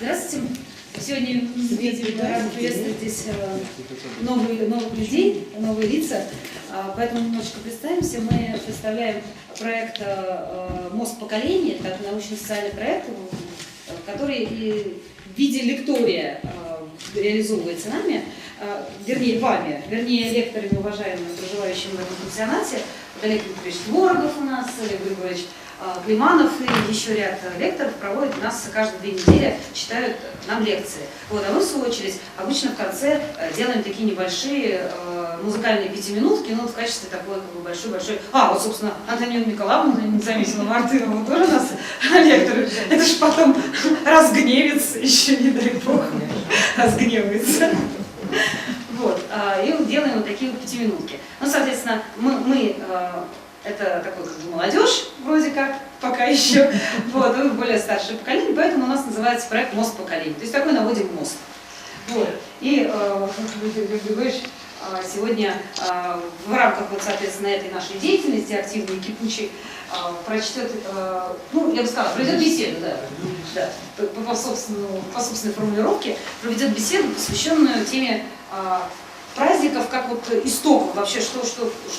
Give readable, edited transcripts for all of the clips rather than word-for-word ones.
Здравствуйте. Сегодня мы рады приветствовать здесь новых людей, новые лица. Поэтому немножечко представимся. Мы представляем проект «Мост поколений». Это научно-социальный проект, который в виде лектория реализовывается нами, вернее, вами, вернее, лекторами, уважаемыми, проживающими в этом пансионате. Олег Викторович Творогов у нас, Олег Григорьевич Климанов и еще ряд лекторов проводят у нас каждые 2 недели, читают нам лекции. Вот, а мы, в свою очередь, обычно в конце делаем такие небольшие музыкальные 5-минутки, но в качестве такой большой-большой... вот, собственно, Антонина Николаевна, не заметила, Мартынова тоже у нас лектор. Это ж потом разгневится, еще не дай бог, разгневается. Вот, и делаем вот такие вот 5-минутки. Ну, соответственно, мы это такой как бы молодежь, вроде как, пока еще, вот, и более старшее поколение, поэтому у нас называется проект «Мост поколений». То есть такой наводим мост. Вот. И Григорьевич сегодня в рамках, вот, соответственно, этой нашей деятельности, активной и кипучей, прочтет, ну, я бы сказала, проведет беседу, да, по собственной формулировке, проведет беседу, посвященную теме праздников, как вот истоков вообще, что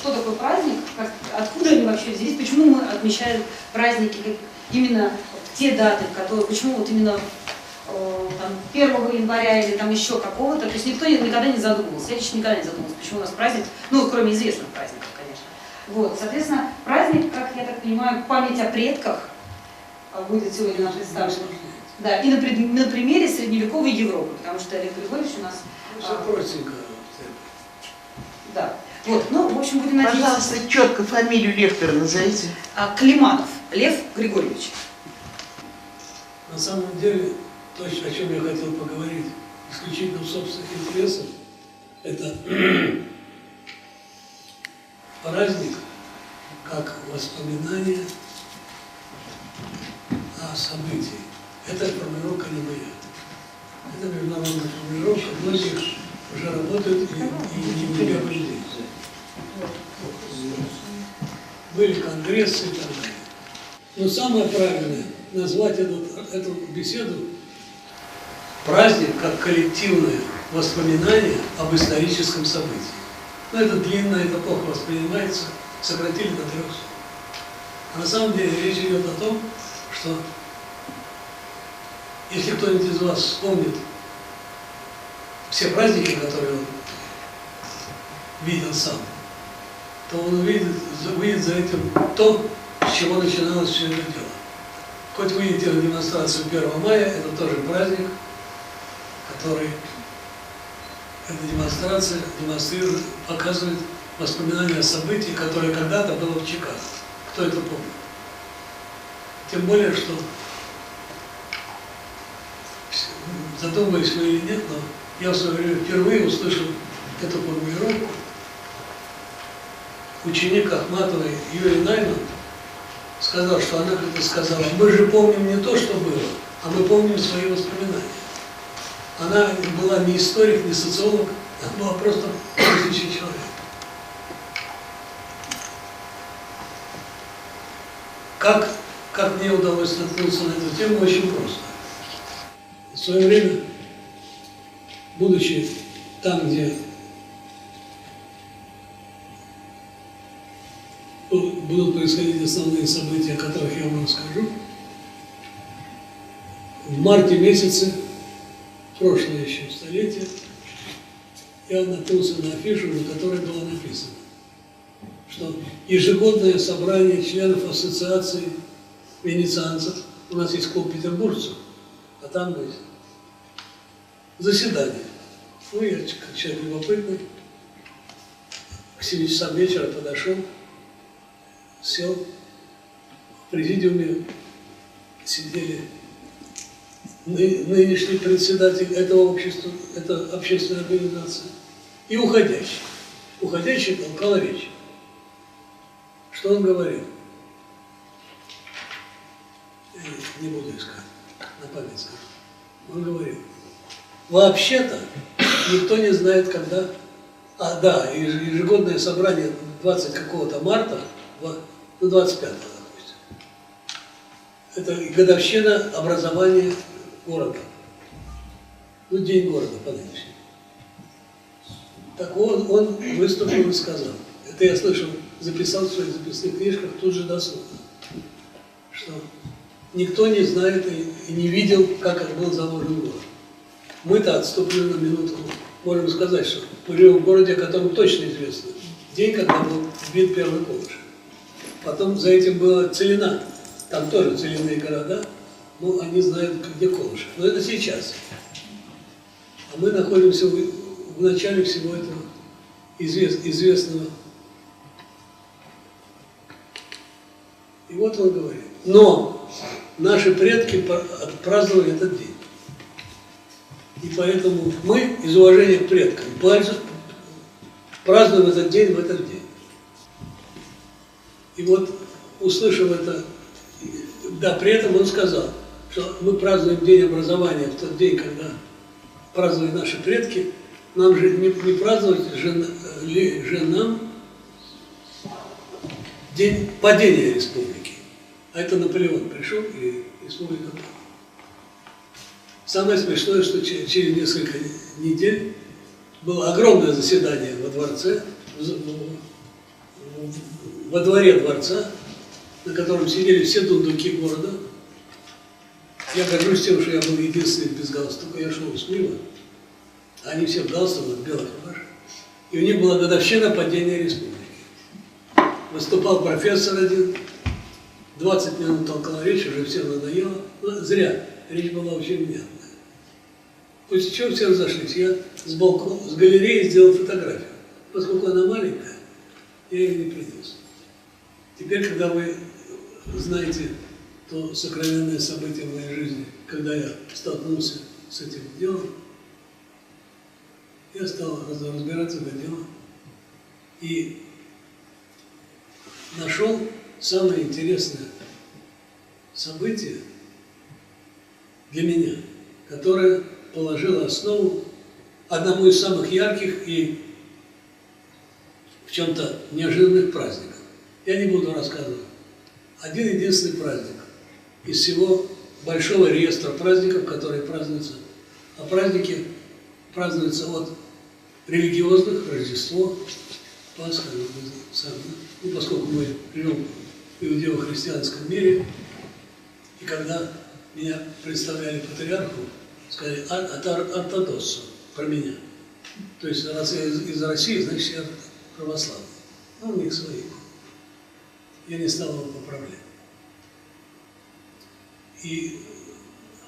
такое праздник, откуда они вообще взялись, почему мы отмечаем праздники, именно те даты, которые, почему вот именно там, 1 января или там еще какого-то, то есть никто никогда не задумывался, я лично никогда не задумывался, почему у нас праздник, ну, кроме известных праздников, конечно. Вот, соответственно, праздник, как я так понимаю, память о предках будет сегодня наш представлен. Да, и на примере средневековой Европы, потому что Олег Григорьевич у нас... Все простенько. Да. Вот, ну, в общем, будем надеяться... Пожалуйста, четко фамилию лектора назовите. Климанов Лев Григорьевич. На самом деле, то, о чем я хотел поговорить, исключительно в собственных интересах, это праздник как воспоминание о событии. Это формулировка не моя. Это международная формулировка, многих уже работают и не первый день. Были конгрессы и так далее. Но самое правильное назвать эту беседу праздник как коллективное воспоминание об историческом событии. Но это длинно, это плохо воспринимается, сократили до 3 слов. А на самом деле речь идет о том, что если кто-нибудь из вас вспомнит все праздники, которые он видел сам, то он увидит за этим то, с чего начиналось все это дело. Хоть вы видите демонстрацию 1 мая, это тоже праздник, который, эта демонстрация демонстрирует, показывает воспоминания о событии, которое когда-то было в Чикаго. Кто это помнит? Тем более, что задумывались мы или нет, но я в свое время впервые услышал эту формулировку. Ученик Ахматовой Юрий Найман сказал, что она как-то сказала: мы же помним не то, что было, а мы помним свои воспоминания. Она была не историк, не социолог, она была просто мыслящий человек. Как мне удалось наткнуться на эту тему, очень просто. В свое время, будучи там, где будут происходить основные события, о которых я вам расскажу, в марте месяце, прошлое еще столетие, я наткнулся на афишу, на которой было написано, что ежегодное собрание членов ассоциации венецианцев, у нас есть клуб петербуржцев, а там есть заседание. Ну, я как человек любопытный, к 7 часам вечера подошел, сел, в президиуме сидели нынешний председатель этого общества, это общественная организация, и уходящий. Уходящий толкал речь. Что он говорил? Я не буду искать, на память скажу. Он говорил: вообще-то никто не знает, когда... ежегодное собрание 20 какого-то марта, ну, 25-го, допустим. Это годовщина образования города. ну, День города по-нынешнему. Так вот, он выступил и сказал, это я слышал, записал в своих записных книжках тут же дословно, что никто не знает и не видел, как был заложен город. Мы-то отступлю на минутку, можем сказать, что мы живем в городе, о котором точно известно день, когда был вбит первый колышек. Потом за этим была Целина, там тоже целинные города, но они знают, где колышек. Но это сейчас. А мы находимся в начале всего этого известного. И вот он говорит, но наши предки праздновали этот день. И поэтому мы, из уважения к предкам, празднуем этот день в этот день. И вот, услышав это, да, при этом он сказал, что мы празднуем День образования в тот день, когда праздновали наши предки, нам же не праздновать же нам день падения республики. А это Наполеон пришел, и республика пала. Самое смешное, что через несколько недель было огромное заседание во дворце, во дворе дворца, на котором сидели все дундуки города. Я горжусь тем, что я был единственный без галстука, я шел с мимо, а они все в галстуках, в белых рубашках. И у них была годовщина падения республики. Выступал профессор один, 20 минут толкал речь, уже всем надоело. Но зря, речь была очень внятная. После чего все разошлись. Я с балкона, с галереи сделал фотографию. Поскольку она маленькая, я ее не принес. Теперь, когда вы знаете то сокровенное событие в моей жизни, когда я столкнулся с этим делом, я стал разбираться в это дело и нашел самое интересное событие для меня, которое положило основу одному из самых ярких и в чем-то неожиданных праздников. Я не буду рассказывать. Один единственный праздник из всего большого реестра праздников, которые празднуются. А праздники празднуются от религиозных, Рождество, Пасха, ну, поскольку мы живем в иудео-христианском мире, и когда меня представляли патриарху, сказали ортодоксу про меня. То есть, раз я из России, значит, я православный. Ну, у них свои. Я не стал его поправлять. И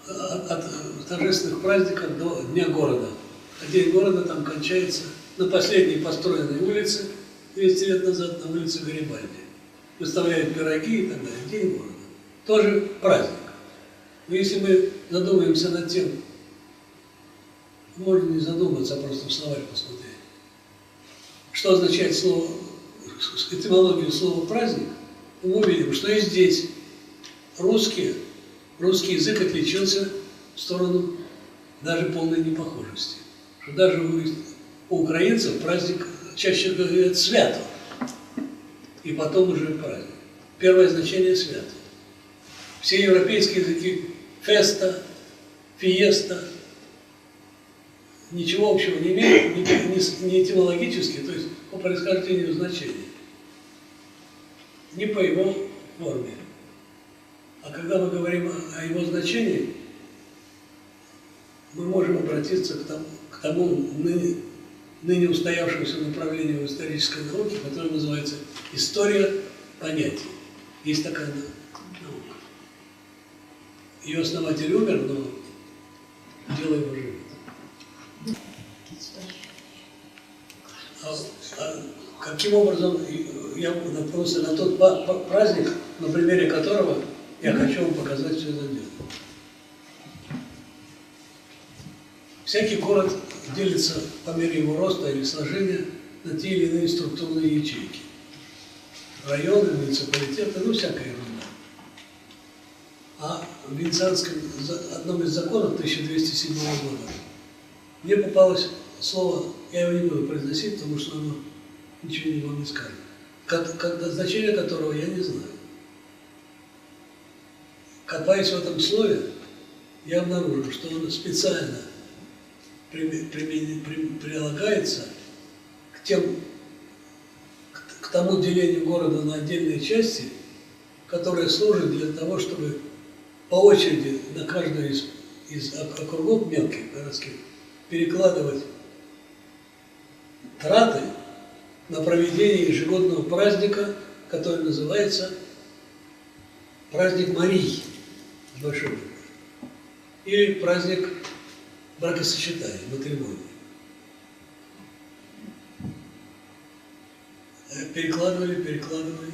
от торжественных праздников до Дня города. А День города там кончается на последней построенной улице 200 лет назад, на улице Гарибальди. Выставляют пироги и так далее. День города. Тоже праздник. Но если мы задумаемся над тем, можно не задуматься, а просто в словарь посмотреть, что означает слово, этимологию слова праздник, мы увидим, что и здесь русский язык отличился в сторону даже полной непохожести. Что даже у украинцев праздник чаще говорят «свято», и потом уже праздник. Первое значение «свято». Все европейские языки «феста», «фиеста» ничего общего не имеют, не этимологически, то есть по происхождению значения, не по его форме. А когда мы говорим о его значении, мы можем обратиться к тому ныне устоявшемуся направлению в исторической науке, которое называется история понятий. Есть такая наука. Ее основатель умер, но дело его живет. Каким образом я наткнулся на тот праздник, на примере которого я хочу вам показать все это дело. Всякий город делится по мере его роста или сложения на те или иные структурные ячейки. Районы, муниципалитеты, ну всякая ерунда. А в Венецианском, одном из законов 1207 года, мне попалось слово, я его не буду произносить, потому что оно ничего вам не скажет, значение которого я не знаю. Копаясь в этом слове, я обнаружил, что он специально прилагается к тому делению города на отдельные части, которое служит для того, чтобы по очереди на каждую из округов мелких городских перекладывать траты на проведение ежегодного праздника, который называется праздник Марии с большой буквы, или праздник бракосочетания, матримонии. Перекладывали.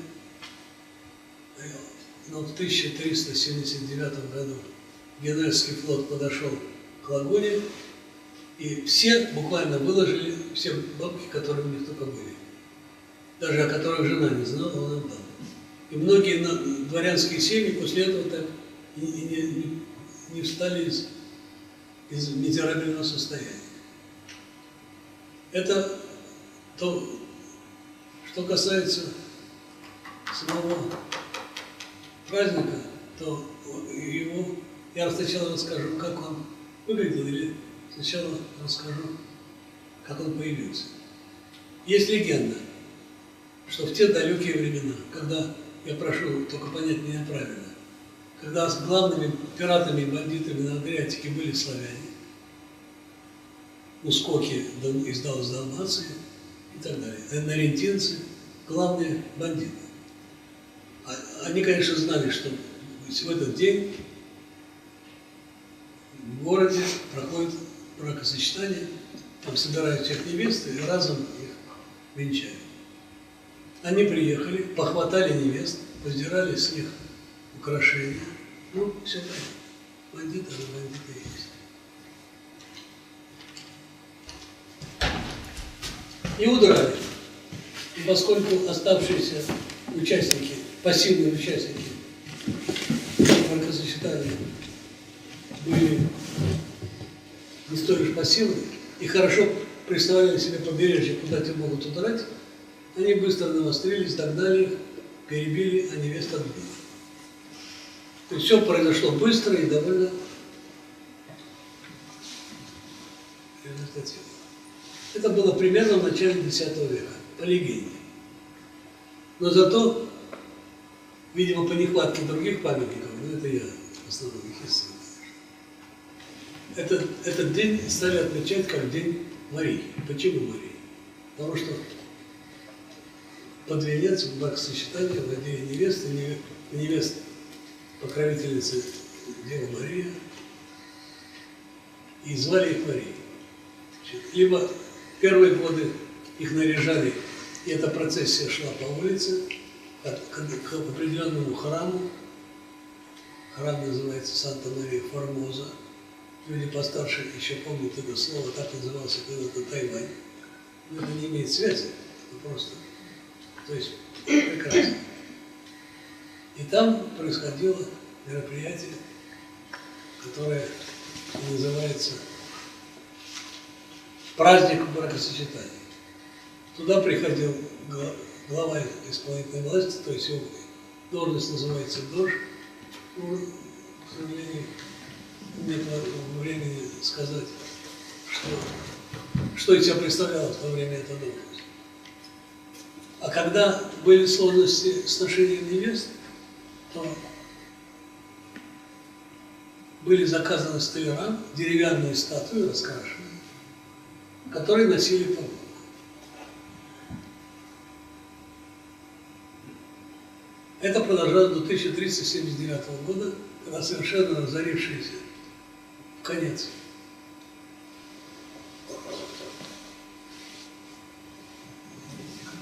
Но в 1379 году Генуэзский флот подошел к лагуне, и все буквально выложили все бабки, которые у них только были. Даже о которых жена не знала, он отдал. И многие дворянские семьи после этого так не встали из мизерабельного состояния. Это то, что касается самого праздника, то его я сначала расскажу, как он выглядел, или сначала расскажу, как он появился. Есть легенда, что в те далекие времена, когда, я прошу только понять меня правильно, когда с главными пиратами и бандитами на Адриатике были славяне, ускоки из Далмации и так далее, нарентинцы, главные бандиты. Они, конечно, знали, что в этот день в городе проходит бракосочетание, там собирают всех невест и разом их венчают. Они приехали, похватали невест, поздирали с них украшения. Ну, все понятно. Бандиты, а бандиты есть. И удрали. И поскольку оставшиеся участники, пассивные участники бракосочетания были не столь уж пассивны и хорошо представляли себе побережье, куда те могут удрать, они быстро навострились, догнали их, перебили, а невест отбили. То есть все произошло быстро и довольно результативно. Это было примерно в начале X века, по легенде. Но зато, видимо, по нехватке других памятников, ну это я в основном их исследую, этот день стали отмечать как День Марии. Почему Марии? Потому что под венец в бракосочетание вводили невесты, невест покровительницы Дева Мария, и звали их Марией. Либо первые годы их наряжали, и эта процессия шла по улице к определенному храму. Храм называется Санта-Мария-Формоза. Люди постарше еще помнят это слово, так назывался когда-то Тайвань. Но это не имеет связи, это просто. То есть прекрасно. И там происходило мероприятие, которое называется праздник бракосочетания. Туда приходил глава исполнительной власти, то есть его должность называется дож. Ну, к сожалению, нет времени сказать, что из себя представляла в то время эта должность. А когда были сложности с ношением невест, то были заказаны столяра, деревянные статуи раскрашенные, которые носили по воду. Это продолжалось до 1379 года, когда совершенно разорившиеся в конец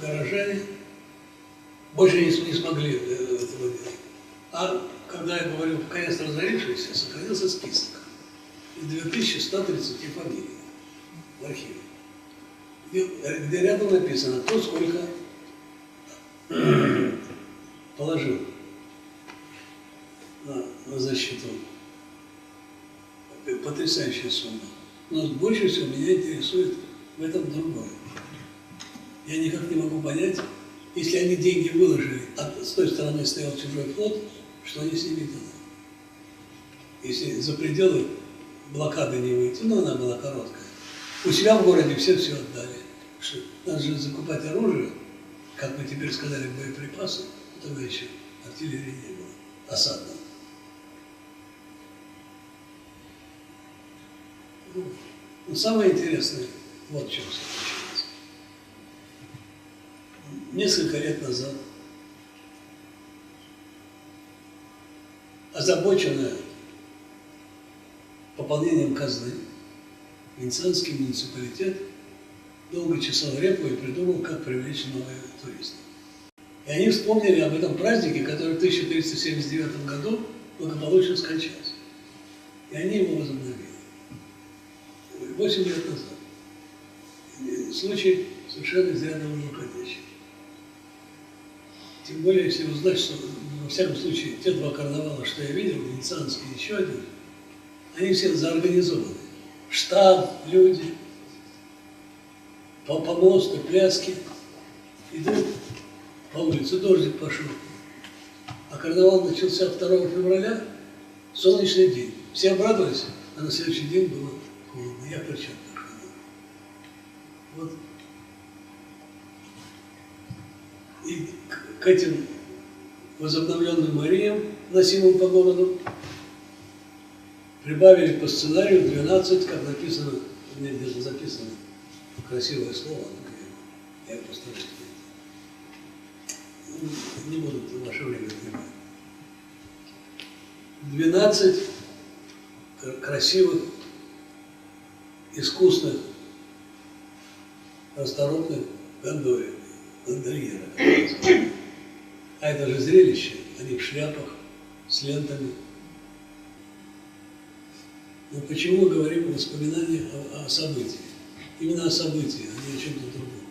горожане больше не смогли этого делать. А когда я говорю в конец разорившиеся, сохранился список из 2130 фамилий в архиве, где рядом написано, кто сколько положил на защиту. Потрясающая сумма. Но больше всего меня интересует в этом другое. Я никак не могу понять, если они деньги выложили, а с той стороны стоял чужой флот, что они с ними делают. Если за пределы блокады не выйти, но она была короткая, У себя в городе все отдали. Что надо же закупать оружие, как мы теперь сказали, боеприпасы, тогда еще артиллерии не было, осадной. Но самое интересное, вот в чем все начинается. Несколько лет назад озабоченная пополнением казны, Венецианский муниципалитет долго чесал репу и придумал, как привлечь новых туристов. И они вспомнили об этом празднике, который в 1379 году благополучно скончался. И они его возобновили. 8 лет назад. И случай совершенно из ряда вон выходящий. Тем более, если узнать, что, во всяком случае, те два карнавала, что я видел, венецианский и еще один, они все заорганизованы. Штаб, люди, помосты, пляски. Идут по улице, дождик пошел. А карнавал начался 2 февраля, солнечный день. Все обрадовались, а на следующий день было холодно. Я перчатки пошел. Вот. И к этим возобновленным Мариям, носимым по городу, прибавили по сценарию 12, как написано, у меня где-то записано красивое слово, я постараюсь. Не буду ваше время отнимать. 12 красивых, искусных, расторопных гондольеров. А это же зрелище, они в шляпах, с лентами. Но почему мы говорим о воспоминаниях о событии? Именно о событии, а не о чем-то другом.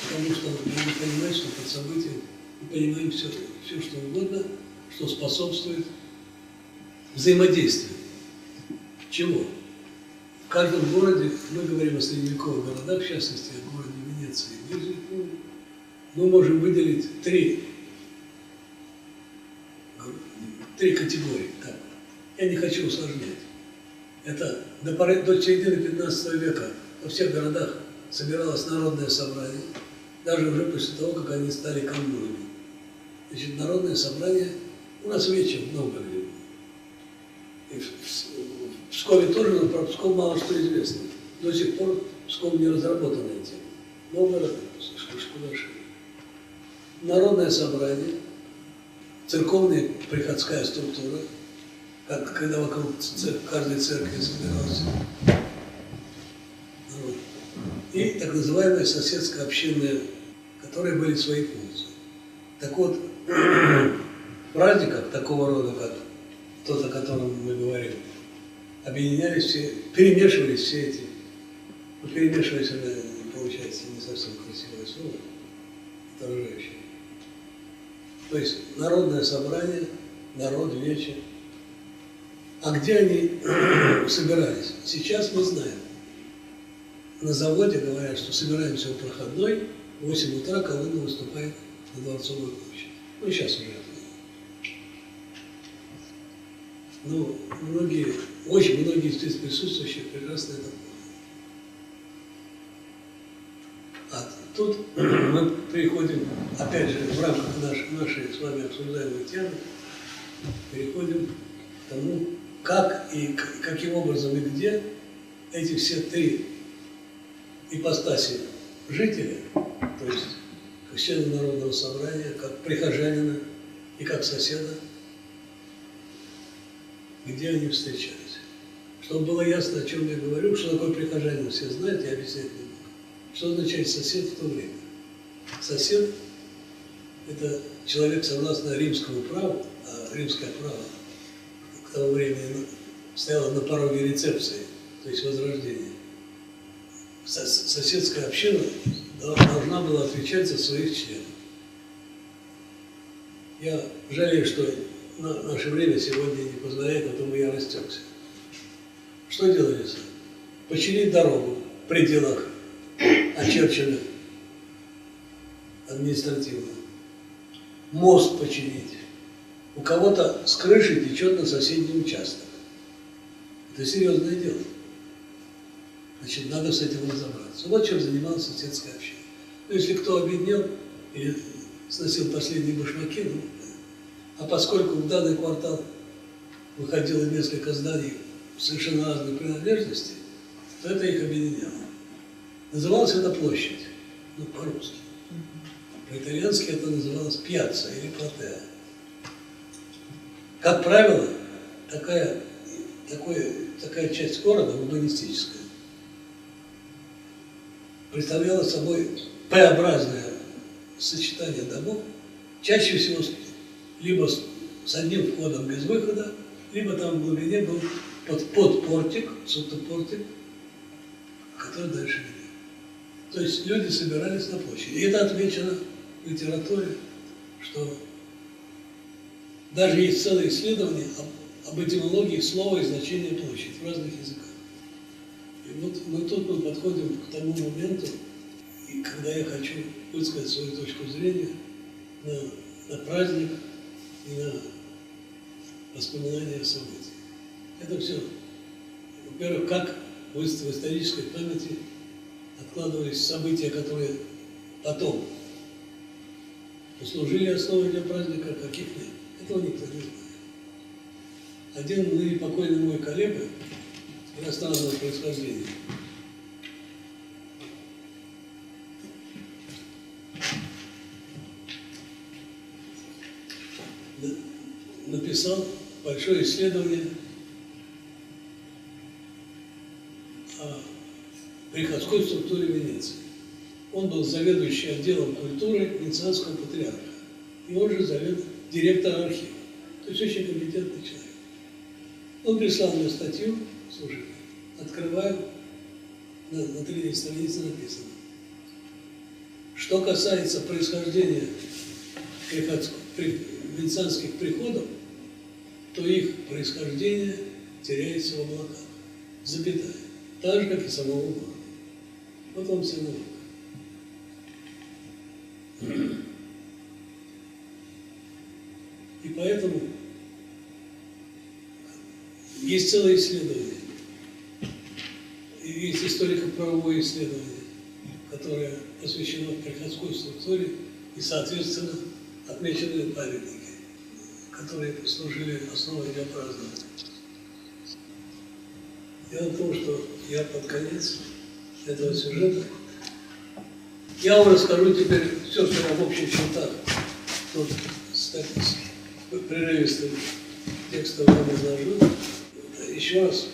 Потому что мы не понимаем, что под событием мы понимаем все, что угодно, что способствует взаимодействию. Чего? В каждом городе, мы говорим о средневековых городах, в частности, о городе Венеции, мы можем выделить три категории. Так. Я не хочу усложнять. Это до середины 15 века во всех городах собиралось народное собрание, даже уже после того, как они стали коммунами. Значит, народное собрание у нас вечером много людей. И в Пскове тоже, но про Псков мало что известно. До сих пор Псков не разработанная тема. Новгород, Шкудаши. Народное собрание, церковная приходская структура, когда вокруг каждой церкви собирался народ. И так называемая соседская общинная, которые были свои функции. Так вот, в праздниках такого рода, как тот, о котором мы говорим, объединялись все, перемешивались все эти, перемешивались, получается, не совсем красивое слово, отражающее. То есть народное собрание, народ, вечер. А где они собирались? Сейчас мы знаем. На заводе говорят, что собираемся у проходной, в 8 утра колонна выступает на Дворцовой площади. Ну, сейчас уже это. Ну, очень многие здесь присутствующие прекрасно это помнят. А тут мы переходим, опять же, в рамках нашей с вами обсуждаемой темы, переходим к тому, как и каким образом и где эти все три ипостаси жителя, то есть как члена народного собрания, как прихожанина и как соседа, где они встречались. Чтобы было ясно, о чем я говорю, что такое прихожанин, все знают, я объяснять не буду. Что означает сосед в то время? Сосед – это человек, согласно римскому праву, а римское право к тому времени стояло на пороге рецепции, то есть возрождения. Соседская община должна была отвечать за своих членов. Я жалею, что наше время сегодня не позволяет, а то бы я растекся. Что делали? Починить дорогу в пределах очерченных административно. Мост починить. У кого-то с крыши течет на соседний участок. Это серьезное дело. Значит, надо с этим разобраться. Вот чем занималась соседская община. Ну, если кто обеднел или сносил последние башмаки, ну, а поскольку в данный квартал выходило несколько зданий совершенно разной принадлежности, то это их объединяло. Называлась это площадь, ну, по-русски. По-итальянски это называлось пьяцца или платея. Как правило, такая часть города, урбанистическая, представляла собой П-образное сочетание домов, чаще всего либо с одним входом без выхода, либо там в глубине был подпортик, сотопортик, который дальше ведет. То есть люди собирались на площади. И это отмечено в литературе, что даже есть целое исследование об этимологии слова и значения площадь в разных языках. И вот мы тут подходим к тому моменту, и когда я хочу высказать свою точку зрения на праздник и на воспоминания о событиях. Это все, во-первых, как в исторической памяти откладывались события, которые потом послужили основой для праздника, а каких нет. Этого никто не знает. Один ныне покойный мой коллега иностранного происхождения написал большое исследование о приходской структуре Венеции. Он был заведующий отделом культуры Венецианского патриарха. И он же директор архива. То есть очень компетентный человек. Он прислал мне статью, слушай, открываю, на 3 страницы написано. Что касается происхождения венецианских приходов, то их происхождение теряется в облаках. Запятая. Так же, как и самого города. Вот вам вся наука. И поэтому есть целое исследование. И есть историко-правовое исследование, которое посвящено приходской структуре и, соответственно, отмечены памятники, которые послужили основой для празднования. Дело в том, что я под конец этого сюжета, я вам расскажу теперь все, что я в общих чертах тут прерывистым текстом вам изложу. Еще раз,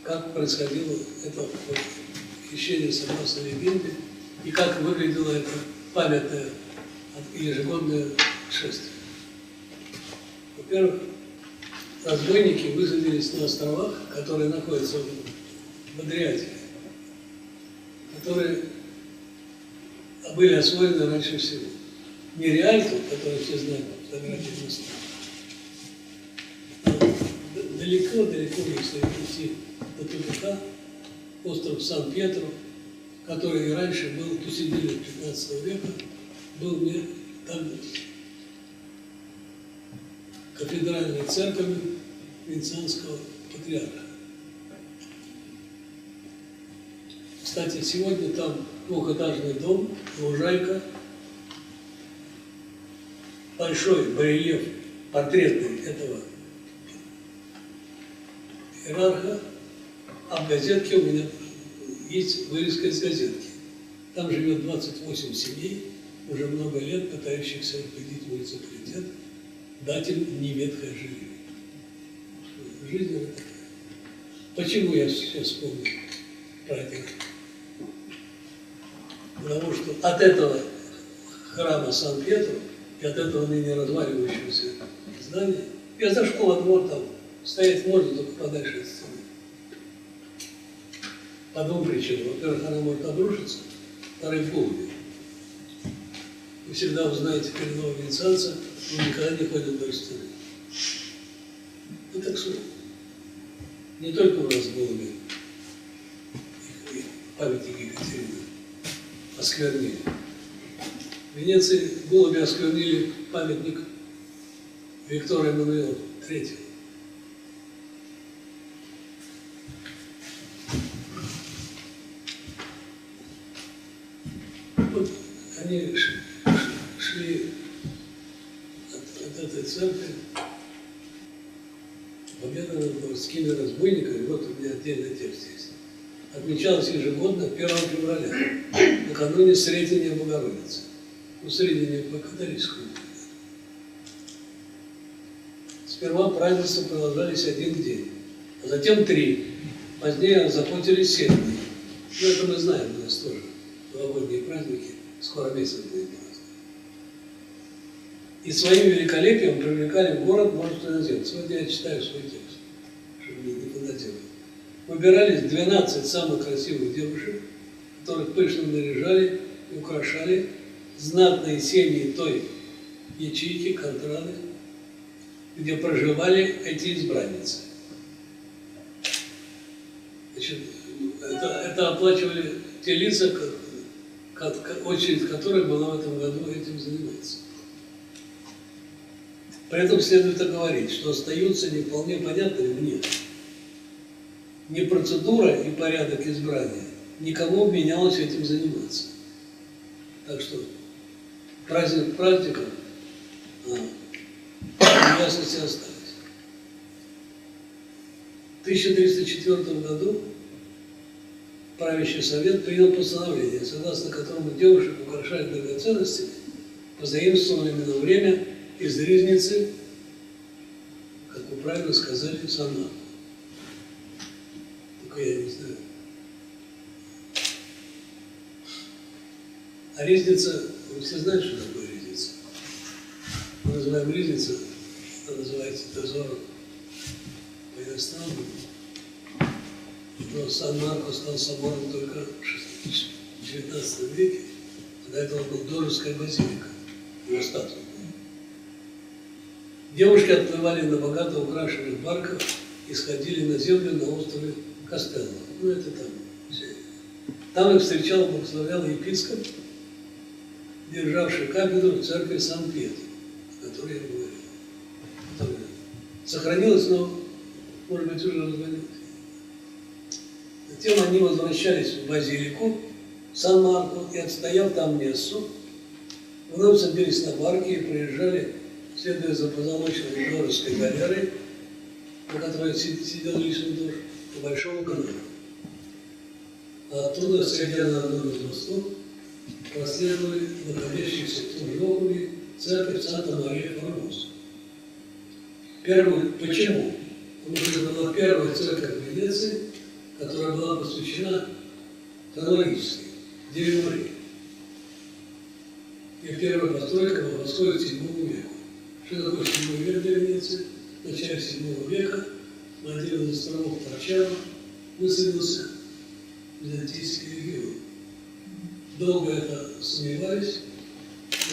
как происходило это хищение согласно легенде и как выглядело это памятное ежегодное шествие. Во-первых, разбойники высадились на островах, которые находятся в Адриатике, которые были освоены раньше всего. Не Риальто, который все знают, фотографии моста, а далеко-далеко, если идти до тупика, остров Сан-Пьетро, который и раньше был, до середины 15 века, был там кафедральной церковью Венецианского патриарха. Кстати, сегодня там двухэтажный дом, лужайка, большой барельеф портретный этого иерарха, а в газетке у меня есть вырезка из газетки. Там живет 28 семей, уже много лет пытающихся убедить муниципалитет дать им неветхое жилье. Жизнь она такая. Почему я сейчас вспомнил про это? Потому что от этого храма Сан-Пьетро и от этого ныне разваливающегося здания я зашел во двор, там стоять можно, только подальше от стены. По 2 причинам. Во-первых, она может обрушиться, во-вторых, голуби. Вы всегда узнаете коренного венецианца, он никогда не ходит вдоль стены. Это к слову. Не только у нас голуби, памятники Екатерины, осквернили. В Венеции голуби осквернили памятник Виктора Эммануила III. они шли от этой церкви, победа над морскими разбойниками, вот у меня отдельный текст есть, отмечалась ежегодно 1 февраля, накануне Сретения Богородицы. Ну, Сретения по католическому. Сперва празднества продолжались 1 день, а затем 3. Позднее озаботились 7 дней. Ну, это мы знаем, у нас тоже новогодние праздники, скоро месяц будет праздник. И своим великолепием привлекали в город множество иноземцев. Вот я читаю свой текст, чтобы не фантазировать. Выбирались 12 самых красивых девушек, которых пышно наряжали и украшали знатные семьи той ячейки, контрады, где проживали эти избранницы. Значит, это оплачивали те лица, очередь которых была в этом году этим заниматься. При этом следует оговорить, что остаются не вполне понятными мне ни процедура и порядок избрания, никому вменялось этим заниматься. Так что праздник праздником, неясности остались. В 1304 году правящий совет принял постановление, согласно которому девушек украшать драгоценностями позаимствованными на время из ризницы, как вы правильно сказали, Сан-Марко. Только я не знаю. А ризница, вы все знаете, что такое ризница? Мы называем ризница, она называется дозором по иностранному. Но Сан-Марко стал собором только в XIX веке, а до этого был Доржская базилика, его статуя. Девушки отплывали на богато украшенных барках и сходили на землю на острове Кастелло. Ну, это там. Там их встречал, благословлял епископ, державший кафедру в церкви Сан-Пьетро, о которой я говорил. Которая сохранилась, но, может быть, уже развалилась. Затем они возвращались в базилику Сан-Марко и, отстояв там мессу, вновь садились на барки и проезжали, следуя за позолоченной Доржской галерой, на которой сидел лишний дождь, по Большому каналу. А оттуда, сойдя на одном из мостов, проследовали находящиеся в том же округе церковь Санта-Мария-Формоза. Почему? Потому что это была первая церковь в Венеции, которая была посвящена хронологически Деве Марии. И первая постройка была построена в VII веку. Что такое VII век для Венеции? В начале VII века на один из островов Торчано высадился византийский регион. Долго это сомневались,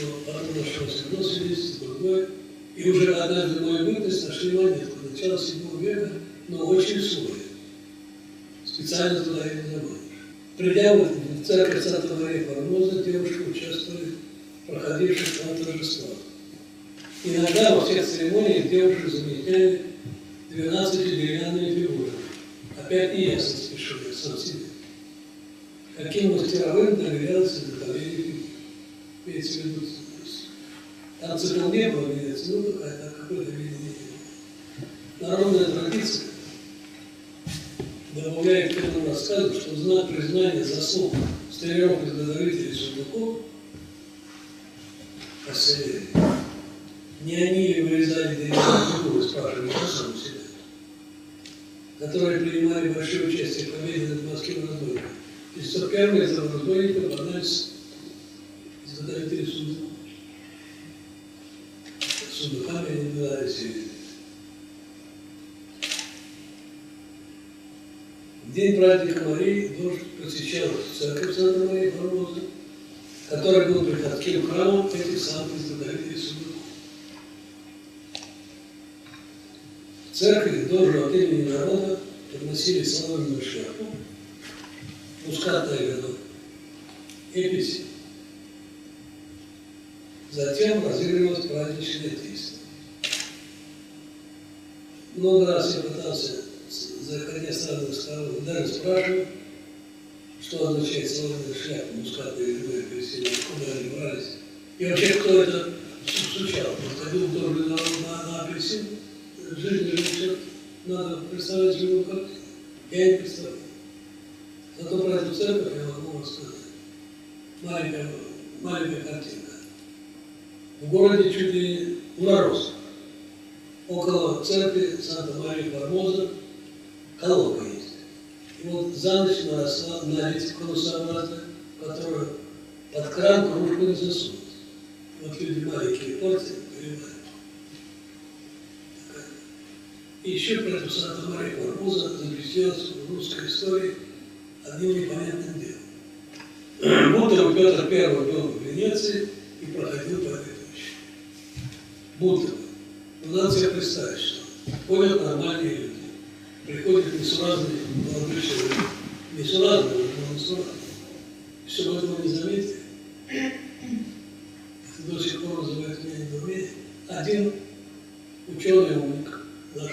но потом нашелся одно свидетельство, другое. И уже однажды мою выпись нашли монетку начала VII века, но очень сухая. Специально туда и не забудешь. Придя в церковь Санта-Мария-Формоза, девушки участвовали в проходивших там торжествах. Иногда во всех церемониях девушек заменяли 12 деревянными фигурами. Опять неясно спешу я сам себе. Каким мастеровым доверялся изготовление фигур. Имеется в виду, там цикл не было, ну какое-то видение. Народная традиция добавляет к этому рассказу, что в знак признания заслуг стариков-изготовителей сундуков поселили. Не они ли вырезали деревянные фигуры, спрашивали сам себя, которые принимали большое участие в победе над морским разбойником. И что первые из разбойников оказались изготовители сундуков. Сундуками они назывались. В день праздника Марии дождь посещал церковь Санта-Мария-Формоза, который был приходским храмом этих самых изготовителей сундуков. В церкви дождь от имени народа подносили соломенную шляпу, мускатное вино и апельсин. Затем разыгрывалось праздничное действие. Много раз я пытался, заходя сразу в скалу, даже спрашивать, что что означает соломенная шляпа, мускатные грибы, апельсины, откуда они брались. И вообще, кто это стучал? Подходил тоже на апельсин, жизнь живет, надо представлять живую картину. Я не представляю. Зато про эту церковь я могу рассказать. Маленькая картинка. В городе чуть ли мороз. Около церкви Санта-Мария-Формоза колонка есть. И вот за ночь наросла налить конусообразная, которую под кран кружку не засунуть. Вот люди маленькие порции понимают. И еще про эту Санта-Мария-Формоза запустилась в русской истории одним непонятным делом. Будто Петр I был в Венеции и проходил по этой площади. Будто бы. Но надо себе представить, что ходят нормальные люди, приходят несуразные молодые человек, несуразные, но несуразные. Чтобы этого не заметили, это до сих пор вызывает у меня недоумение. Один ученый умник наш,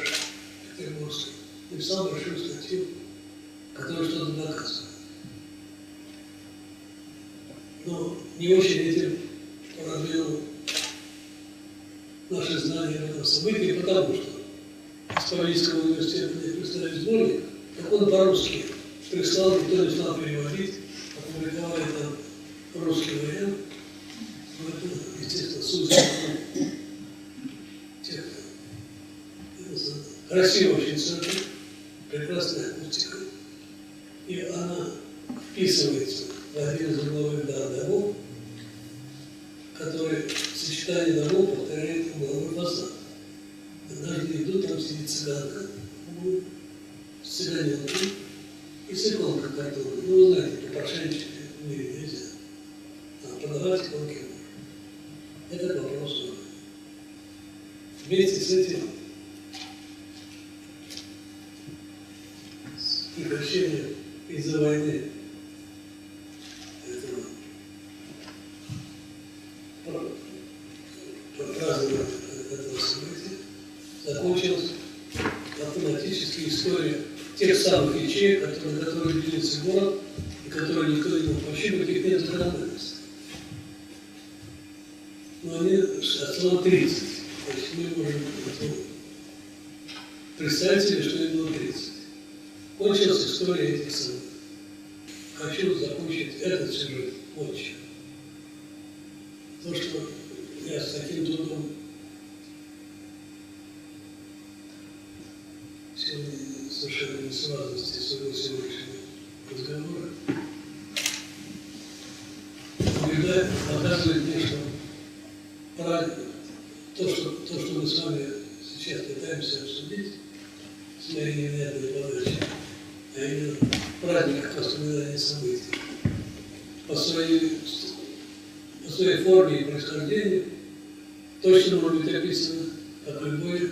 петербургский, написал большую статью, которая что-то доказывает. Но не очень этим продвинул наши знания в этом событии, потому что из Парижского университета мне прислали сборник, так он по-русски прислал, никто не стал переводить, опубликовали там русский вариант. Это, естественно, суть тех. Красивая очень церковь, прекрасная акустика, и она вписывается в один из угловых домов, который в сочетании домов повторяет угловой фасад. Однажды идут, там сидит цыганка, с цыганенкой и с иконкой картонной. Ну, вы знаете, попрошайничать в мире нельзя. А продавать иконки можно. Это вопрос. Вместе с этим прекращение из-за войны празднование этого события закончилась автоматически история тех самых ячеек, на которые делится город, и которые никто не мог пощупать, их нет законодательства. Но они основно 30. То есть мы можем представить себе, что им было 30. Кончилась история этих самых. Хочу закончить этот сюжет вот чем. То, что я с таким трудом сегодня совершенно несуразности своего сегодняшнего разговора убеждает, показывает мне, что то, что мы с вами сейчас пытаемся обсудить с моей невнятной подачей, а именно праздник воспоминания событий, по своей форме и происхождению точно может быть описано как любое,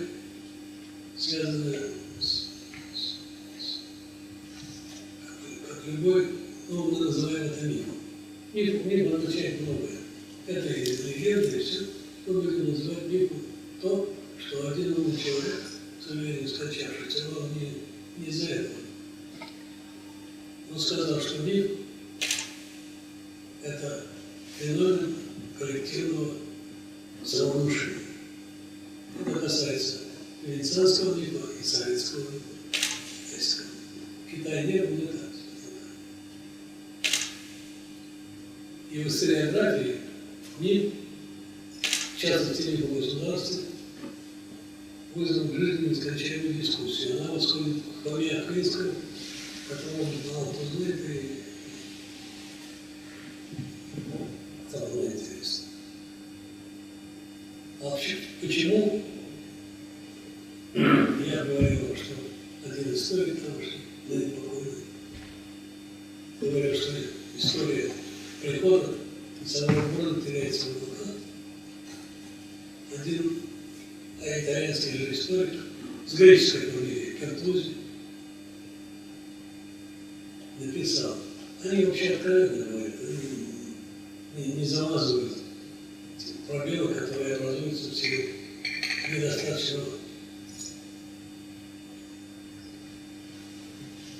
связанное как любой, ну, мы называем это мифом. Миф означает многое. Это и легенда, и все. Мы будем называть мифом то, что один умный человек, к сожалению, скончавшийся, он не из-за этого. Он сказал, что миф – это феномен коллективного самовнушения. Это касается венецианского мифа и советского мифа. В Китае не было так. И в историографии миф, в частности миф о государстве, вызвал жизненную нескончаемую дискуссию. Она восходит к Фоме Аквинскому, которого мало кто знает, и это было интересно. А вообще, почему я говорил, что один историк тамошний, ныне покойный, говорил, что история прихода самого города теряет свой вулкан. Один итальянский же историк с греческой фамилией Картузи написал. Они вообще откровенно говорят, они не замазывают пробелы, которые образуются в силу недостаточного.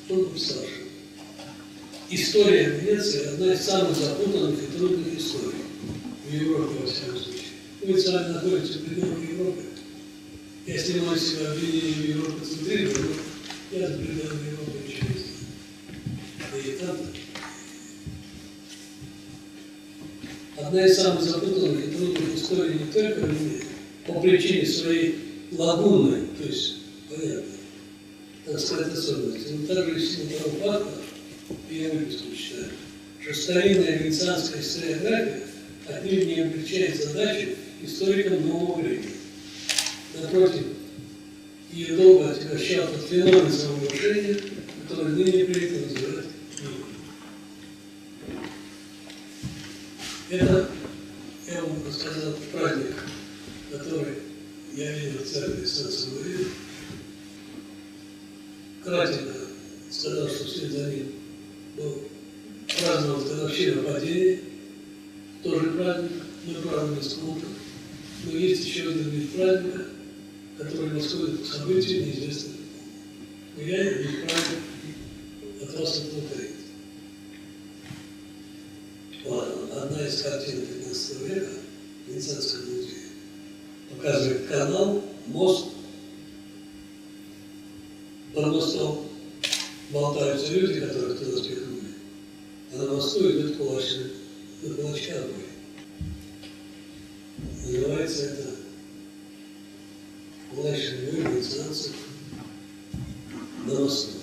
Он был старше. история Венеции одна из самых запутанных и трудных историй в Европе, во всяком случае. Вы сами находитесь в пределах Европы. Я снимаю себя обвинение в европоцентризме, но я за пределами Европы ничего не знаю. Да и там-то. Одна из самых запутанных и трудных историй не только по причине своей лагуны, то есть, понятно, так сказать, особенности, но также и в силу того факта, я выписку читаю, что старинная венецианская историография отнюдь не облегчает задачу историкам нового времени. Напротив, ее долго отягощал тот феномен самовнушения, который ныне принято называть мифом. Это, я вам рассказал, праздник, который я видел в церкви Сан-Самуэле. Кратко сказал, что вслед за ним был празднован годовщина падения, тоже праздник, мы празднуем сколько. Но есть еще один вид праздника, который восходит к событию неизвестного. Но я этот вид праздник от вас отвлекает. Одна из картин 15 века в Венецианском музее показывает канал, мост. Под мостом болтаются люди, которых туда спихнули. А на мосту идут кулачные, на кулачках бой. Называется это кулачный бой венецианцев на мосту.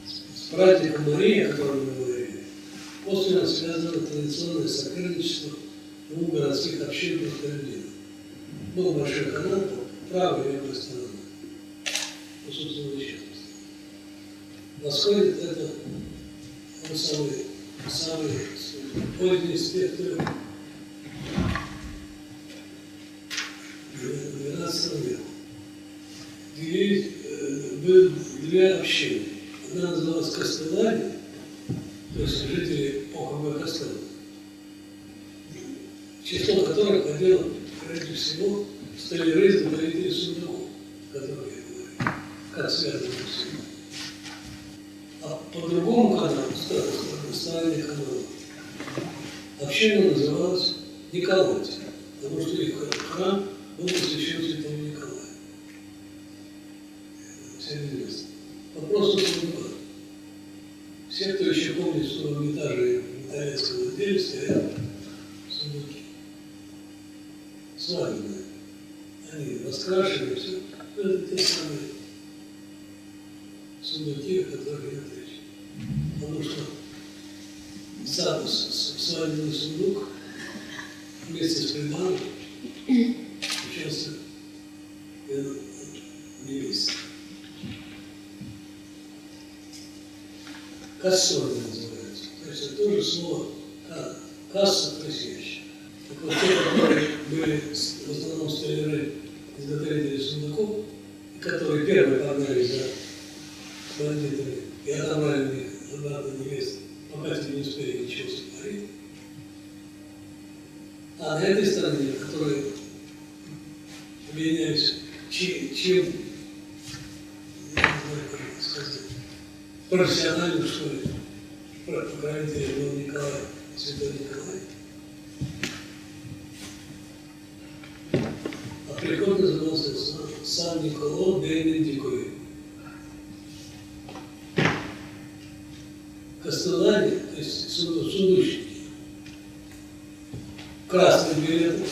С праздником Марии, о котором мы говорили, после нас связано традиционное соперничество двух городских общин простолюдинов. Был большой канал по правой и левой стороне. Ну, собственно, еще. Восходит это самый поздний спектр 12 века. Были две общины. Одна называлась Кастеллани, то есть жители округа Кастелла, в число которых входило, прежде всего, столяры и заготовители сундуков, о которых я говорю, как связано все. А по другому каналу, стороне канала, община называлась Николаевцы, потому что их храм был посвящен святому Николаю. Всем известно. Вопрос о сундуках. Все, кто еще помнит, что в Эрмитаже в итальянском отделе стоят сундуки. Свадебные. Они раскрашены, все. Это те самые сундуки, о которых идет речь. Потому что свадебный сундук вместе с приданым участвует в невесте. Кассоры называется. То есть это тоже слово касса, то есть ящик. Так вот, те, которые были в основном столяры, изготовители сундуков, и которые первые погнали за бандитами и отобрали у них обратно невесту, пока те не успели ничего сотворить. А на этой стороне, которые объединяются, чем, не знаю, как сказать, профессиональным, что ли, покровителем был Николай, святой Николай. А приход назывался Сан-Николо де Мендикои. Кастеллани, то есть сундучники, красный билет,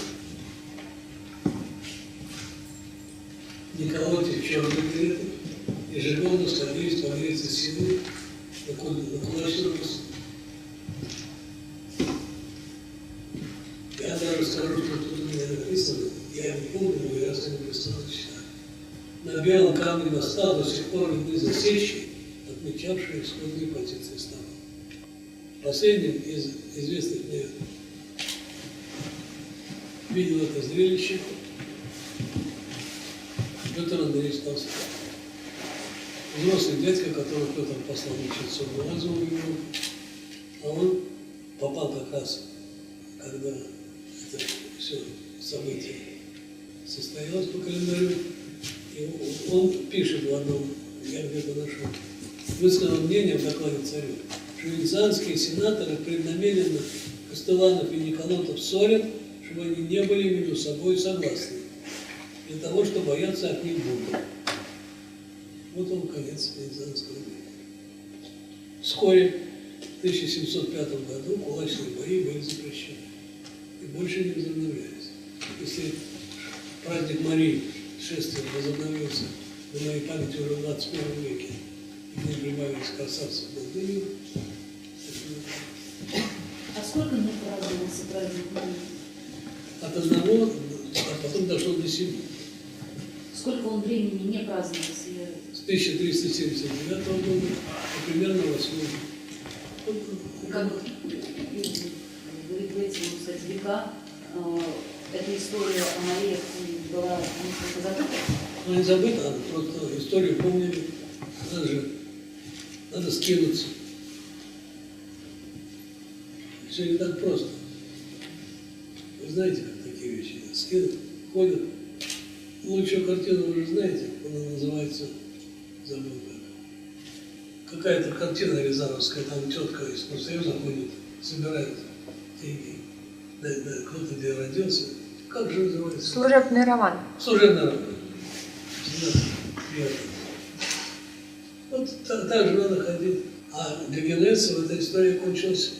Николай черный билет, ежегодно сходились помериться силы на кулачную посуду. Я даже скажу, что тут у меня написано, я не помню, но я раз не перестал читать. На белом камне моста до сих пор видны засечки, отмечавшие исходные позиции стана. Последним из известных мне видел это зрелище Петр Андреевич Толстой. Взрослый дядька, которого Петр послал учиться в Лазову, а он попал как раз, когда это все событие состоялось по календарю, и он пишет в одном, я где-то нашел, высказал мнение в докладе царю, что венецианские сенаторы преднамеренно Костеланов и Николотов ссорят, чтобы они не были между собой согласны, для того, чтобы бояться от них Бога. Вот он конец венецианского мира. Вскоре, в 1705 году, кулачные бои были запрещены и больше не возобновлялись. Если праздник Марии, шествие, возобновился на моей памяти уже в 21 веке, и к ней прибавились красавцы в Болдыню, А сколько не праздновался праздник Марии? от одного, а потом дошло до 7. Сколько он времени не праздновался? С 1379 года и примерно 8. Как в эти, кстати, века эта история о Марии была несколько забыта? Она не забыта, она просто историю помнили. Надо скинуться. Все не так просто. Вы знаете, как такие вещи скинут, ходят. Лучшую картину вы же знаете, она называется, забыл как. Какая-то картина рязановская, там тетка из профсоюза ходит, собирает деньги. Да, кто-то где родился. Как же называется? Служебный роман. Служебный роман. Всегда приятно. Вот так же надо ходить. А для генуэзцев эта история кончилась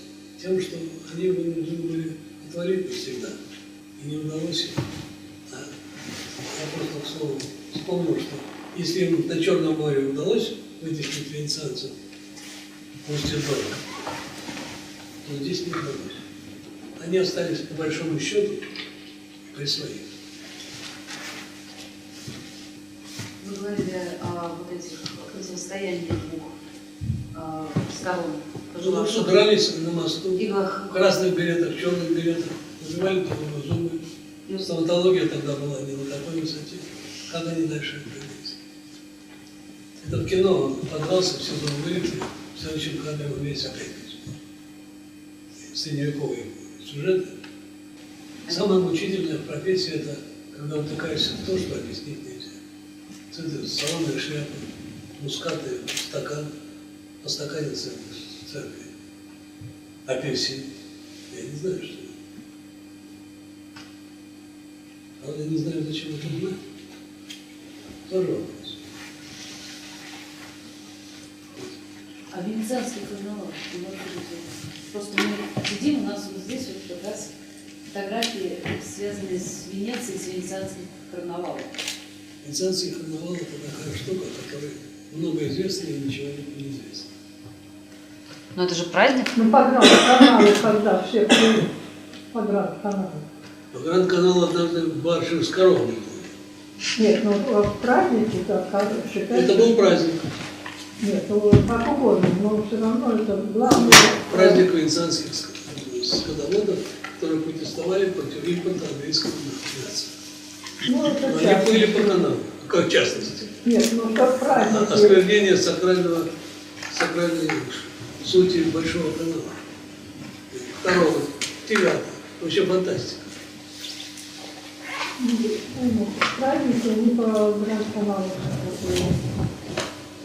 тем, что они вынуждены были отвалить навсегда. И не удалось им. Я просто, к слову, вспомнил, что если им на Черном море удалось вытеснить венецианцев в устье Дона, то здесь не удалось. Они остались по большому счету при своих. Вы говорили о вот этих противостояниях двух сторон. Ну, что дрались на мосту, Иглах. в красных беретах, в черных беретах, называли друг зубы. Стоматология тогда была не на такой высоте. Как они дальше двигались? Это в кино он подрался, все зубы вылетели, в следующем кадре он весь опять средневековые сюжеты. Самая мучительная профессия — это когда утыкаешься в то, что объяснить нельзя. Это салонная шляпа, мускаты, стакан, на стакане церкви, апельсин. Я не знаю, что это. Правда, я не знаю, зачем это знать. Тоже вопрос. А венецианский карнавал, просто мы сидим, у нас вот здесь вот как раз фотографии, связанные с Венецией, с венецианским карнавалом. Венецианский карнавал — это такая штука, которая много известна и ничего не известно. Но это же праздник. Ну, погран-каналы, когда все были, погран-каналы. По Гранд-каналу однажды баржи с коровами. Нет, ну в празднике, как считается... Это был праздник. Нет, ну как угодно, но все равно это главное... Праздник венецианских скотоводов, которые протестовали против импорта английского мяса. Ну, это Но они часто. плыли по каналу, как в частности. Нет, ну как праздник... Осквернение сакральной сути большого канала. Коровы, телята, вообще фантастика. Праздники не по гранд-каналу.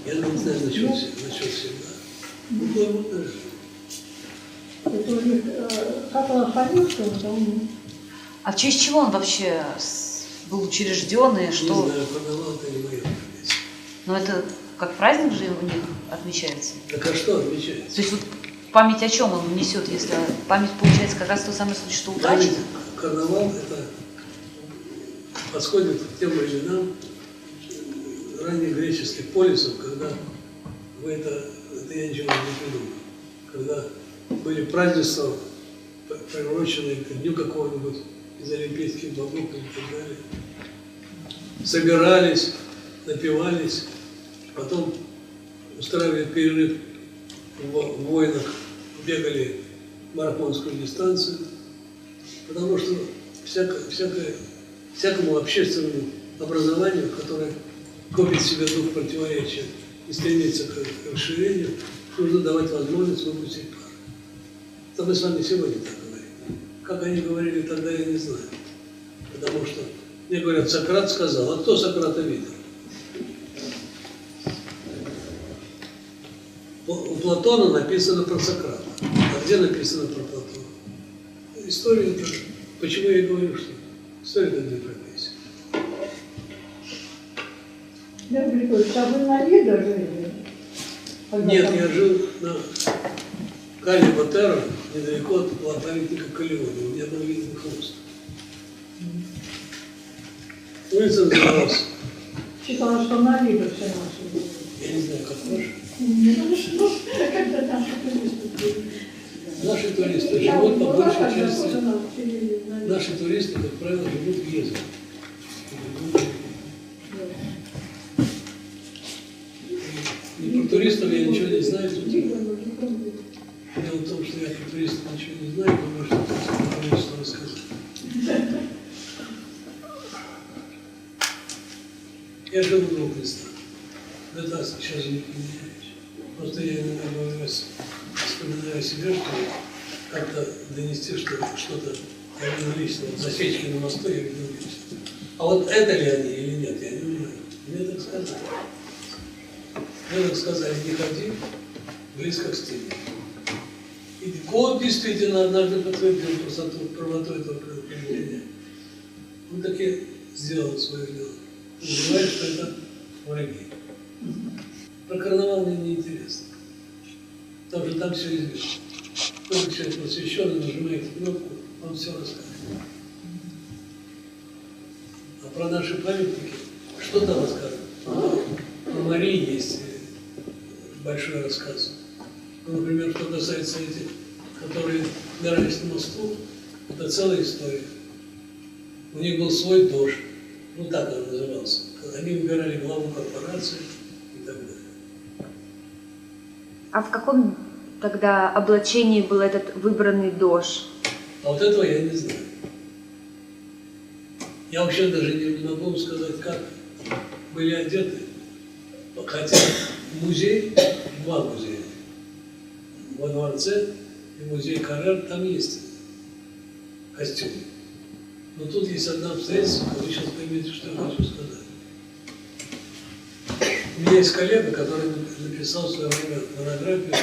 Я не знаю насчет всегда. Ну, плывут даже. Это у них, как он фамилия, он... А в честь чего он вообще был учрежден и Не что? знаю, канал это не моя профессия. Но это как праздник же у них отмечается. Так а что отмечается? То есть вот память о чем он несет, если память получается как раз тот самый случай, что утрачен? Память, карнавал — это подходит к тем временам ранних греческих полисов, когда это я ничего не придумал, когда были празднества, приуроченные к дню какого-нибудь из олимпийских богов и так далее. Собирались, напивались, потом устраивали перерыв в войнах, бегали марафонскую дистанцию, потому что всякому общественному образованию, которое копит в себе дух противоречия и стремится к расширению, нужно давать возможность выпустить пар. Это мы с вами сегодня так говорим. Как они говорили тогда, я не знаю. Потому что мне говорят, Сократ сказал, а кто Сократа видел? Платона написано про Сократа. А где написано про Платона? История это... Почему я и говорю, что история это две профессии. Лев Григорьевич, а вы на Лидо жили? Нет, я жил на Кале Батера, недалеко от памятника Калеоне. У меня был видный хвост. Улица называлась. Читала, что на Лидо все наши были. Я не знаю, как ваша. Когда наши туристы. Наши туристы живут по большей части. Наши туристы, как правило, живут в Езде. И про туристов я ничего не знаю. Дело в том, что я про туристов ничего не знаю, потому что тут есть что рассказать. Я жил в двух местах. Это сейчас не поменяюсь. Просто я иногда вспоминаю себе, что как-то донести, что что-то я видел лично. Вот засечки на мосту я видел лично. А вот это ли они или нет, я не знаю. Мне так сказали. Мне так сказали, не ходи близко к стене. И Кот действительно однажды подтвердил правоту этого предупреждения. Он таки сделал свое дело. Называет, что это враги. Про карнавал мне не интересно. Потому что там все известно. Кто человек просвещенный, нажимает кнопку, он все расскажет. А про наши памятники, что там расскажут? Про Марии есть большой рассказ. Ну, например, что касается этих, которые умирались на мосту, это целая история. У них был свой дож, ну так он назывался. Они выбирали главу корпорации и так далее. А в каком тогда облачении был этот выбранный дож? А вот этого я не знаю. Я вообще даже не могу вам сказать, как были одеты. Хотя музей, два музея, во дворце и музей Каррер, там есть костюмы. Но тут есть одно обстоятельство, вы сейчас поймете, что я хочу сказать. У меня есть коллега, который написал в свое время монографию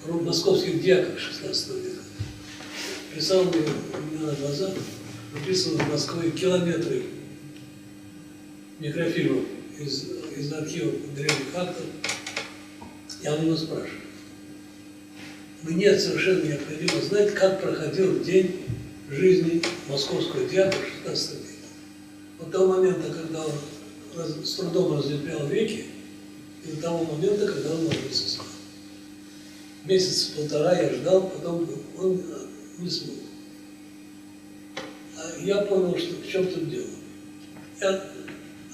о московских дьяках XVI века. Писал мне у меня на глазах, написано в Москве километры микрофильмов из архивов древних актов. Я у него спрашиваю. Мне совершенно необходимо знать, как проходил день жизни московского дьяка в XVI веке. От того момента, когда он с трудом разлеплял веки, и до того момента, когда он ложился спать. Месяца полтора я ждал, потом он не смог. А я понял, что в чем тут дело. Я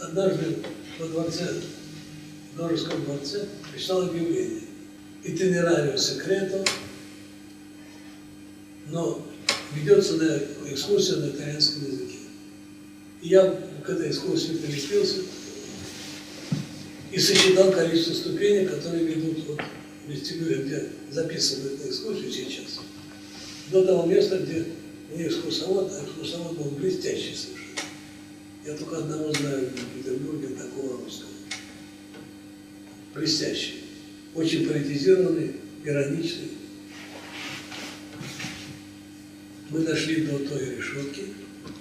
однажды во дворце, в Дорожском дворце, прочитал объявление. Itinerarium secreto, но ведется на экскурсия на итальянском языке. И я к этой экскурсии прилепился и сосчитал количество ступеней, которые ведут от вестибюля, где записана эта экскурсия сейчас, до того места, где не экскурсовод, а экскурсовод был блестящий совершенно. Я только одного знаю в Петербурге, такого русского. Блестящий. Очень политизированный, ироничный. Мы дошли до той решетки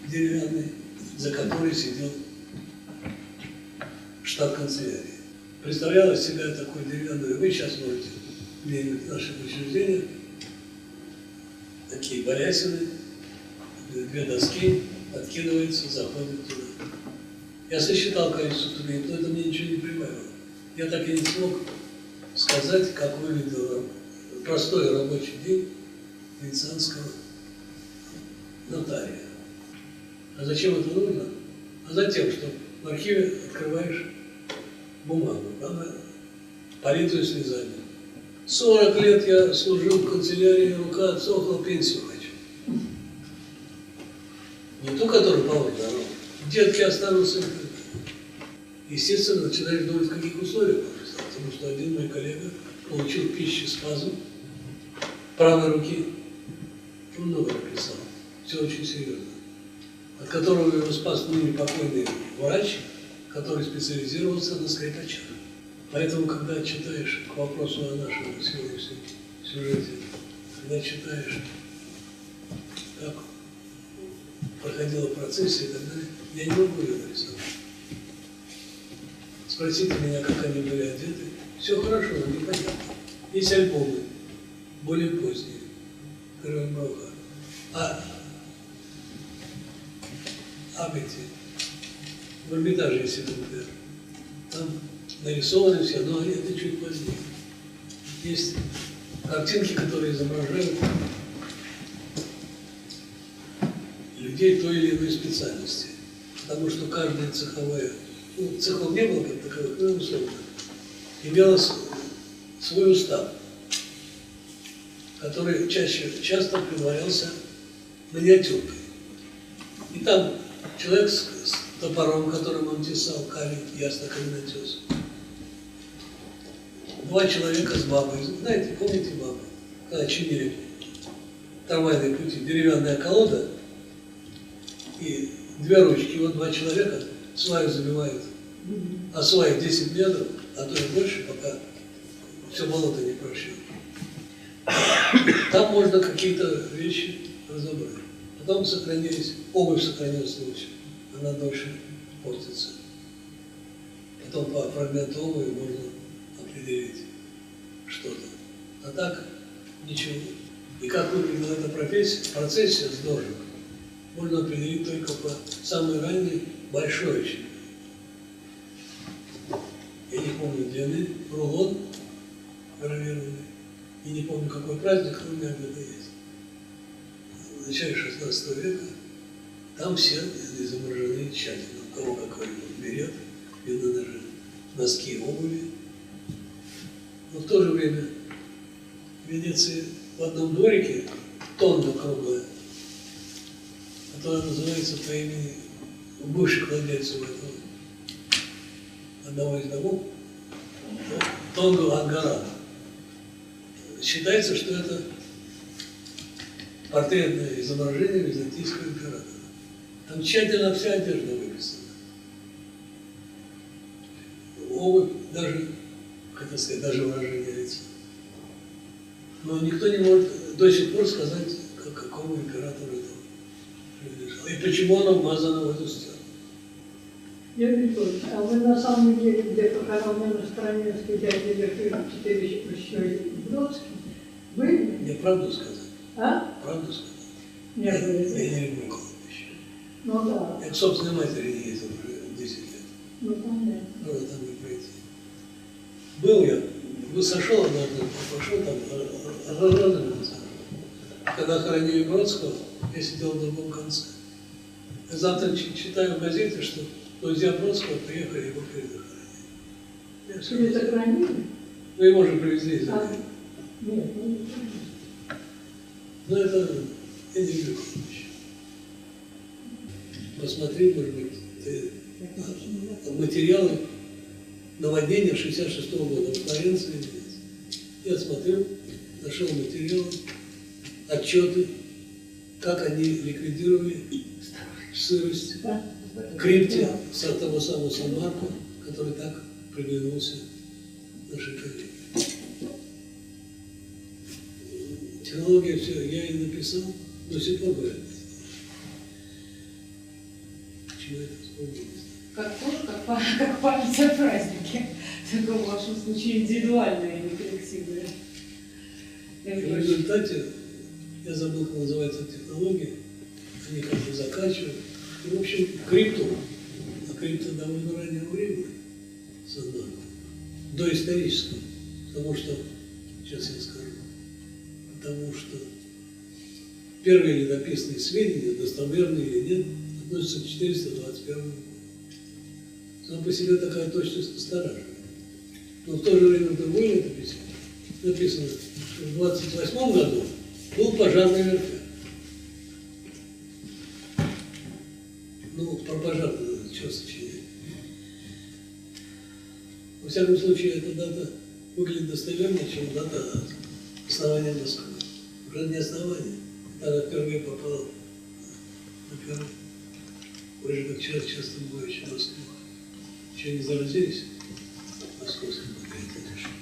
деревянной, за которой сидел штаб-канцелярии. Представляла из себя такой деревянный, вы сейчас можете где-нибудь в наших учреждениях, такие балясины, две доски, откидывается, заходит туда. Я сосчитал количество ступеней, но это мне ничего не прибавило. Я так и не смог сказать, как выглядел простой рабочий день венецианского нотария. А зачем это нужно? А затем, что в архиве открываешь бумагу, она политую слезами. 40 лет я служил в канцелярии, рука отсохла, пенсию хочу. Не ту, которую положено, а детки останутся. Естественно, начинаешь думать, в каких условиях он писал, потому что один мой коллега получил пищеспазм правой руки. Он много написал, все очень серьезно. От которого его спас ныне покойный врач, который специализировался на скрипачах. Поэтому, когда читаешь к вопросу о нашем сегодняшнем сюжете, когда читаешь, как проходила процессия и так далее, я не могу ее нарисовать. Спросите меня, как они были одеты. Все хорошо, но непонятно. Есть альбомы, более поздние, Крым Броха. А эти, в Эрмитаже, если например, там нарисованы все, но это чуть позднее. Есть картинки, которые изображают людей той или иной специальности. Потому что каждая цеховая, цехов не было как таковых, но условно, имела свой устав, который часто притворялся миниатюркой. И там человек с топором, которым он тесал камень, ясно каменотес. Два человека с бабой. Знаете, помните бабу? Когда чинили трамвайные пути, деревянная колода и две ручки. Вот два человека сваю забивают, а сваи 10 метров, а то и больше, пока все болото не прошьет. Там можно какие-то вещи разобрать. Потом сохранились, обувь сохранилась лучше, она дольше портится. Потом по фрагменту обуви можно определить что-то. А так ничего. И как выглядела эта процессия с дожем, можно определить только по самой ранней большой очень. Я не помню длины, рулон гравированный. И не помню, какой праздник, но у меня где-то есть. В начале 16 века там все изображены тщательно. У кого какой берет, видно даже носки обуви. Но в то же время в Венеции в одном дворике тонна круглая, которая называется по имени бывших владельцев этого одного из домов, Тондо Ангарата. Считается, что это портретное изображение византийского императора. Там тщательно вся одежда выписана. Обувь, даже, как это сказать, даже выражение лица. Но никто не может до сих пор сказать, к какому императору это принадлежало. И почему он обмазано в эту стену. Юрий Николаевич, а вы на самом деле где похоронены в стране с дядей Лев Петрович Бродский? Вы? Мне правду сказать? А? Правду сказать? Нет, Я не люблю кладбище. Ну да. Я к собственной матери не ездил уже 10 лет. Ну понятно. Надо там не пройти. Был я, сошел однажды, пошел там, когда хоронили Бродского, я сидел в другом конце. Я завтра читаю в газете, что друзья Бродского приехали его перезахоронили. Перезахоронили? Ну, его же привезли из Америки. Нет, ну, Но это, я не люблю кладбище. Посмотри, может быть, материалы наводнения 66-го года, Флоренция и Венеция. Я смотрел, нашел материалы, отчеты, как они ликвидировали сырость в крипте с того самого Сан-Марко, который так приглянулся нашей коллеге. Технология все, я и написал, до сих пор говорят. Почему это вспомнилось? Как тоже, как память о празднике. Только в вашем случае индивидуальная, а не коллективная. И в результате, я забыл, как называется технология, они как-то закачивают. И, в общем, крипту, а крипта довольно раннего времени, Сан-Марко, доисторического, потому что, сейчас я скажу, потому что первые летописные сведения, достоверные или нет, относятся к 421 году. Сам по себе такая точность настораживает. Но в то же время в другой летописи написано, что в 28 году был пожар на верфях. Ну, про пожар что сочинять? Во всяком случае, эта дата выглядит достовернее, чем дата основания Москвы. Уже не основание. Тогда впервые попал на перрон. Вы же как человек часто бывающий в Москве. Еще не заразились? искусственного интеллекта.